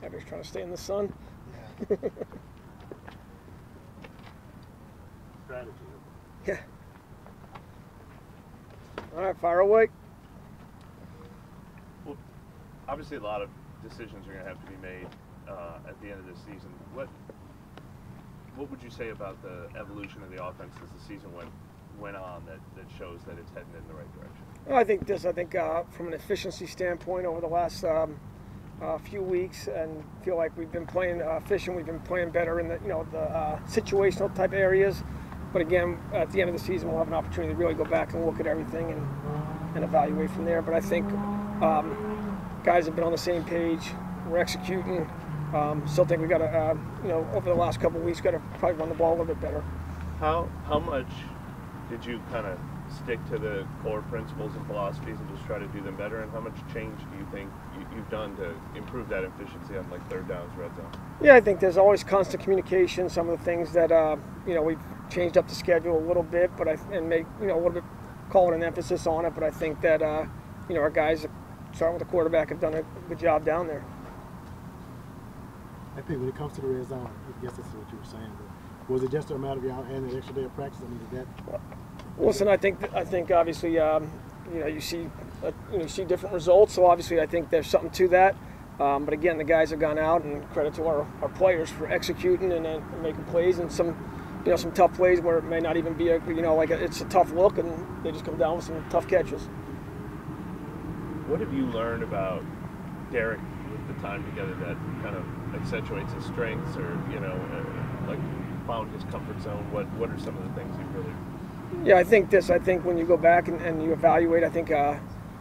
Everybody's trying to stay in the sun. Yeah. Strategy. Yeah. All right, fire away. Well, obviously a lot of decisions are going to have to be made at the end of this season. What would you say about the evolution of the offense as the season went on that shows that it's heading in the right direction? Well, I think from an efficiency standpoint over the last few weeks, and feel like we've been playing efficient. We've been playing better in the situational type areas. But again, at the end of the season, we'll have an opportunity to really go back and look at everything and evaluate from there. But I think guys have been on the same page. We're executing. Still think we got to, over the last couple of weeks, got to probably run the ball a little bit better. How much did you kind of stick to the core principles and philosophies and just try to do them better? And how much change do you think you've done to improve that efficiency on like third downs, red zone? Yeah, I think there's always constant communication. Some of the things that we've changed up the schedule a little bit, but make a little bit, call it an emphasis on it. But I think that our guys, starting with the quarterback, have done a good job down there. I think when it comes to the red zone, I guess that's what you were saying. But was it just a matter of y'all adding an extra day of practice? I mean, did that? Listen, I think obviously you see different results. So obviously I think there's something to that. But again, the guys have gone out, and credit to our players for executing and making plays, and some tough plays where it may not even be it's a tough look, and they just come down with some tough catches. What have you learned about Derek with the time together that kind of accentuates his strengths, or like found his comfort zone? What are some of the things you've really? Yeah, I think when you go back and you evaluate, I think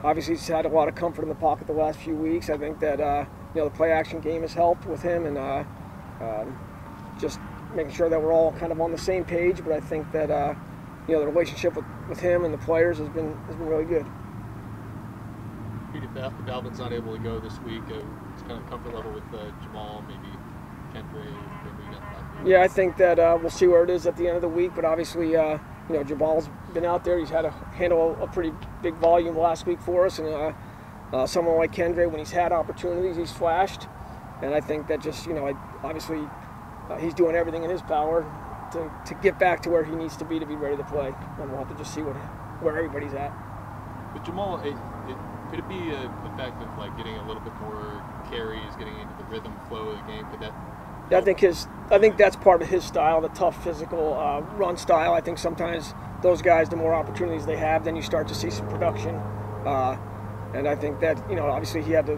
obviously he's had a lot of comfort in the pocket the last few weeks. I think that the play action game has helped with him, and just making sure that we're all kind of on the same page. But I think that the relationship with him and the players has been really good. Pete, if Alvin's not able to go this week, it's kind of comfort level with Jamal, maybe Kendra, maybe you got that. Yeah, I think that we'll see where it is at the end of the week. But obviously, Jamal's been out there. He's had to handle a pretty big volume last week for us, and someone like Kendra, when he's had opportunities, he's flashed. And I think that just obviously he's doing everything in his power to get back to where he needs to be ready to play. And we'll have to just see where everybody's at. But Jamal, could it be a fact of like getting a little bit more carries, getting into the rhythm flow of the game? Could that? Yeah, I think that's part of his style, the tough physical run style. I think sometimes those guys, the more opportunities they have, then you start to see some production. And I think that obviously he had to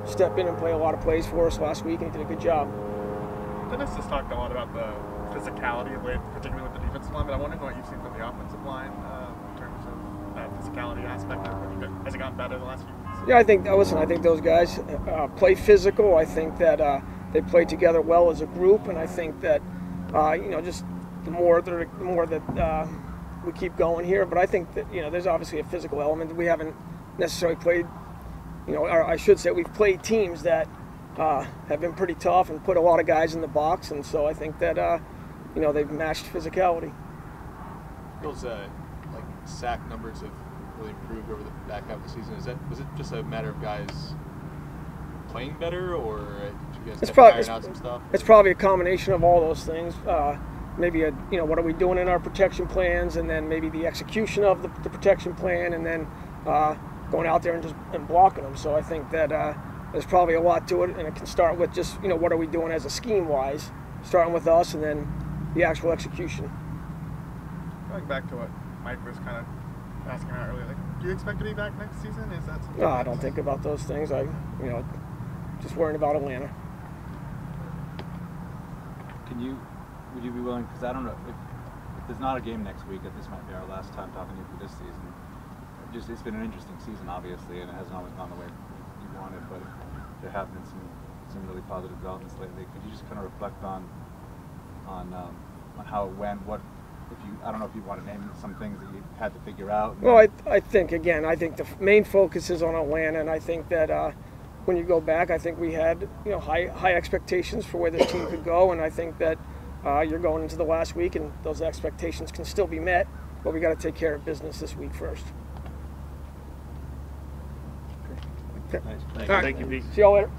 step in and play a lot of plays for us last week, and he did a good job. Dennis has talked a lot about the physicality of it, particularly with the defensive line, but I'm wondering what you've seen from the offensive line in terms of that physicality aspect of it. Has it gotten better the last few weeks? Yeah, I think those guys play physical. I think that they play together well as a group, and I think that just the more that we keep going here. But I think that there's obviously a physical element that we haven't necessarily played. Or I should say we've played teams that have been pretty tough and put a lot of guys in the box, and so I think that they've matched physicality. Those sack numbers have really improved over the back half of the season. Was it just a matter of guys playing better, or did you guys iron out some stuff? It's probably a combination of all those things. Maybe what are we doing in our protection plans, and then maybe the execution of the protection plan, and then going out there and blocking them. So I think that there's probably a lot to it, and it can start with just what are we doing as a scheme-wise, starting with us, and then the actual execution. Going back to what Mike was kind of asking about earlier, do you expect to be back next season? Is that something? No, I don't think about those things. Just worrying about Atlanta. Would you be willing, because I don't know, if there's not a game next week, that this might be our last time talking to you for this season. It's been an interesting season, obviously, and it hasn't always gone the way you wanted, but there have been some really positive developments lately. Could you just kind of reflect on how it went? I don't know if you want to name some things that you had to figure out. Well, I think the main focus is on Atlanta, and I think that when you go back, I think we had high expectations for where this team could go, and I think that you're going into the last week, and those expectations can still be met, but we got to take care of business this week first. Nice. All right. Thank you, Pete. See y'all later.